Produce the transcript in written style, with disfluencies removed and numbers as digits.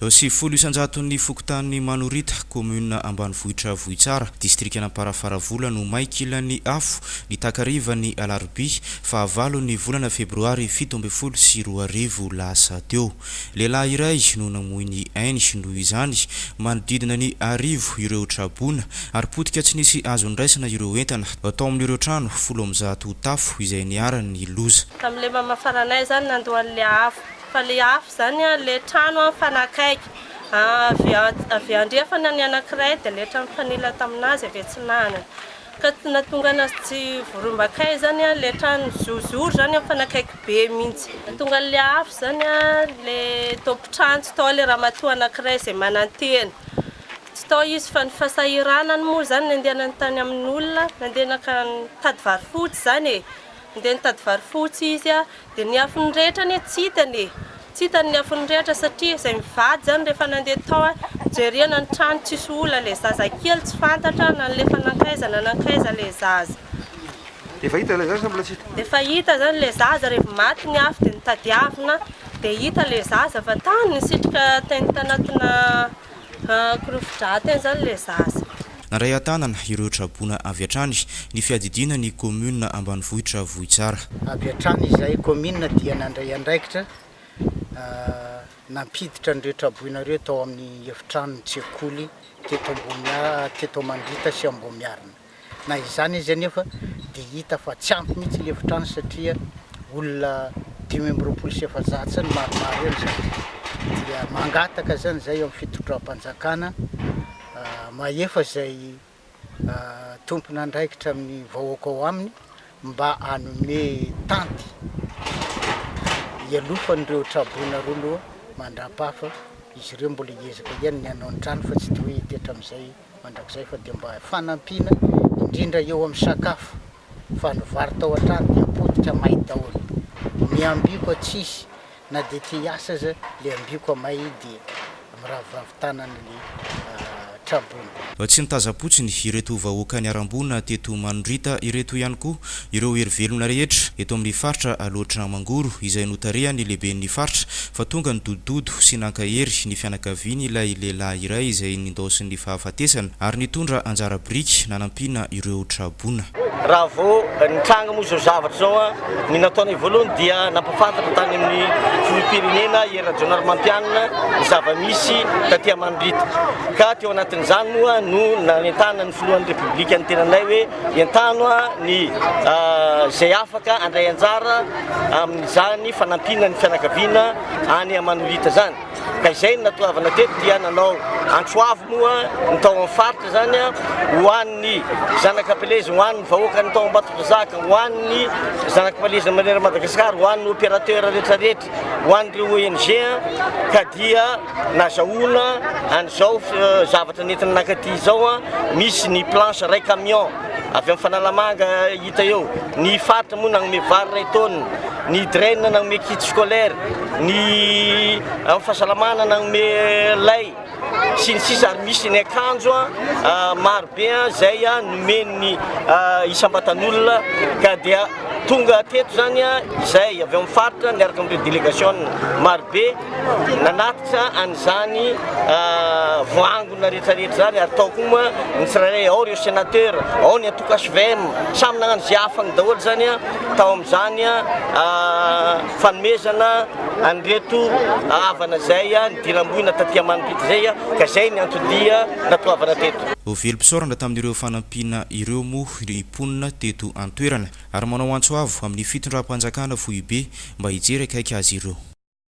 Si folo isanjaton'ny fokotanin'ny Manorita, commune ambanivohitra Vohitsara, district Anamparafaravola no maikilan'ny afo ny takarivany Alarobia fa 9 volana Febroary 2022 lasa teo. Lehilahy iray no namoy ny ainy noho izany manodidina ny 10 ireo trabona ary potika tsy nisy azo ndraisana ireo entana tao amin'ireo trano 10 tafo izay niaran'ny loza. Tamle mama faranay zany nandoan'le afo. Fa le afo zany le trano fanakaiky avy andrefa ny anankiray dia le trano fanila taminazy avy tsy nanana ka natonga anazy tsy vorombakay zany le trano zozoro zany fanakaiky be mihitsy natonga le afo zany le tompotrano tsy tao le ramatoa anankiray izay manantena tsy tao izy fa ny fasahiranany moa zany nandehanany tany amin'ny olona nandeha tady vary fotsy zany nandeha nitady vary fotsy izy dia ny afony rehetra tsy hitany ny afony rehetra satria izay mivady zany rehefa nandeha tao jerena ny trano tsisy olona le zaza kely tsy fantatra na le fanankaiza le zaza. Efa hita le zaza mbola tsita? Efa hita zany le zaza rehefa maty ny afo dia nitadiavina dia hita le zaza fa tany nisitrika teny tanatina korofidraty zany le zaza. Naray atanana ireo trabona avy hatrany ny fiadidina ny commune ambanivohitra Vohitsara. Avy hatrany izay commune dia nandray andraikitra nampiditra an'ireo traboinareo tao amin'ny efitrano tsekoly teto Mandrita sy Ambomiarina. Na izany izy anefa dia hita fa tsy ampy mihitsy le efitrano satria olona 520 zany maromaro eny zany. Dia mangataka zany zay amin'ny fitondram-panjakana maefa zay tompona andraikitra amin'ny vahoaka ao aminy mba hanome tanty ialofan'ireo trabonareo aloha mandrapafa izy ireo mbola hiezaka ihany ny hanao ny trano fa tsy hoe hitetra amin'izay mandrakizay fa dia mba fanampiana indrindra eo amin'ny sakafo fa ny vary tao an-trano dia potika may daholo ny ambiko tsisy na dia ty hiasa aza le ambiko may dia miraviravin-tanan'le tsy nitazapotsiny ireto vahoaka ny arambona teto Manorita ireto ihany koa ireo herivelona rehetra eto amin'ny faritra aloatra Mangoro izay notarehany lehiben'ny faritra fa tonga ny dododo sy nankahery ny fianakaviany ilay lehilahy iray izay nindaosin'ny fahafatesana ary nitondra anjara biriky nanampiana ireo trabona. Raha vao nitranga moa zao zavatra zao ny nataony voalohany dia nampafantatra tany amin'ny filoham-pirenena i Rajonary Mampianina ny zava-misy taty Manorita ka teo anatin'izany moa no nentana ny filohan'ny repoblika ny tenanay hoe entano ny zay afaka andray anjara amin'izany fanampina ny fianakaviana any Manorita zany ka izay natoavana teto dia nanao antsoavo moa ny tao amin'ny faritra zany ho an'ny zanakapeleza ho an'ny vahoaka ny tao Ambatondrazaka ho an'ny zanakapeleza manera Madagasikara ho an'ny opérateur rehetrarehetra ho an'ireo ONG ka dia nazahoana an'izao zavatra nentina nankaty zao misy ny planche ray camion avy amin'ny Fanalamanga hita eo ny faritra moa nagnome vary ray taonina ny draine nagnome kit scolaire ny amin'ny fahasalamana nagnome lay sy ny sisa ary misy ny akanjo marobe zay nomen'ny isam-batan'olona ka dia tonga teto zany izay avy amin'ny faritra niaraka amin'ireo délégation marobe nanatitra an'izany voangona rehetrarehetra zany ary tao koa ny tsirairay ao ireo sénateur ao ny atoko HVM samy nagnano zay afany daholo zany tao amin'izany fanomezana an'ireto havana zay nidiram-bohina taty Manorita zay ka zay ny antodia natoavana teto. Velom-pisaorana tamin'ireo fanampiana ireo moa imponina teto an-toerana ary manao antsoavo amin'ny fitondram-panjakana foibe mba hijery akaiky azy ireo.